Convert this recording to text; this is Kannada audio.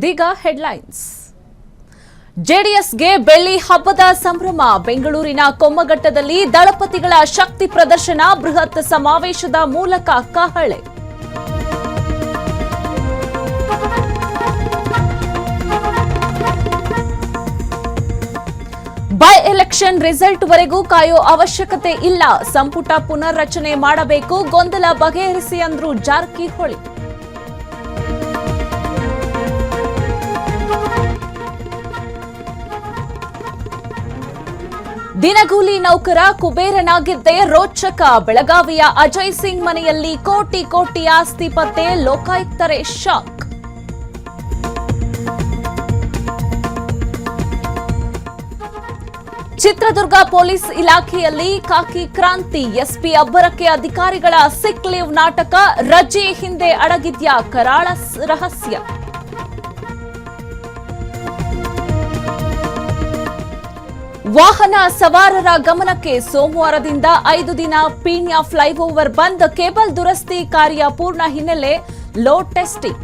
ಇದೀಗ ಹೆಡ್ಲೈನ್ಸ್. ಜೆಡಿಎಸ್ಗೆ ಬೆಳ್ಳಿ ಹಬ್ಬದ ಸಂಭ್ರಮ. ಬೆಂಗಳೂರಿನ ಕೊಮ್ಮಘಟ್ಟದಲ್ಲಿ ದಳಪತಿಗಳ ಶಕ್ತಿ ಪ್ರದರ್ಶನ, ಬೃಹತ್ ಸಮಾವೇಶದ ಮೂಲಕ ಕಹಳೆ. ಬೈ ಎಲೆಕ್ಷನ್ ರಿಸಲ್ಟ್ ವರೆಗೂ ಕಾಯೋ ಅವಶ್ಯಕತೆ ಇಲ್ಲ, ಸಂಪುಟ ಪುನರ್ರಚನೆ ಮಾಡಬೇಕು, ಗೊಂದಲ ಬಗೆಹರಿಸಿ ಅಂದ್ರು ಜಾರಕಿಹೊಳಿ. ದಿನಗೂಲಿ ನೌಕರ ಕುಬೇರನಾಗಿದ್ದೇ ರೋಚಕ. ಬೆಳಗಾವಿಯ ಅಜಯ್ ಸಿಂಗ್ ಮನೆಯಲ್ಲಿ ಕೋಟಿ ಕೋಟಿ ಆಸ್ತಿ ಪತ್ತೆ, ಲೋಕಾಯುಕ್ತರೇ ಶಾಕ್. ಚಿತ್ರದುರ್ಗ ಪೊಲೀಸ್ ಇಲಾಖೆಯಲ್ಲಿ ಖಾಕಿ ಕ್ರಾಂತಿ. ಎಸ್ಪಿ ಅಬ್ಬರಕ್ಕೆ ಅಧಿಕಾರಿಗಳ ಸಿಕ್ ಲೀವ್ ನಾಟಕ, ರಜೆ ಹಿಂದೆ ಅಡಗಿದ್ಯಾ ಕರಾಳ ರಹಸ್ಯ. ವಾಹನ ಸವಾರರ ಗಮನಕ್ಕೆ, ಸೋಮವಾರದಿಂದ 5 ದಿನ ಪೀಣ್ಯ ಫ್ಲೈಓವರ್ ಬಂದ್, ಕೇಬಲ್ ದುರಸ್ತಿ ಕಾರ್ಯ ಪೂರ್ಣ ಹಿನ್ನೆಲೆ ಲೋಡ್ ಟೆಸ್ಟಿಂಗ್.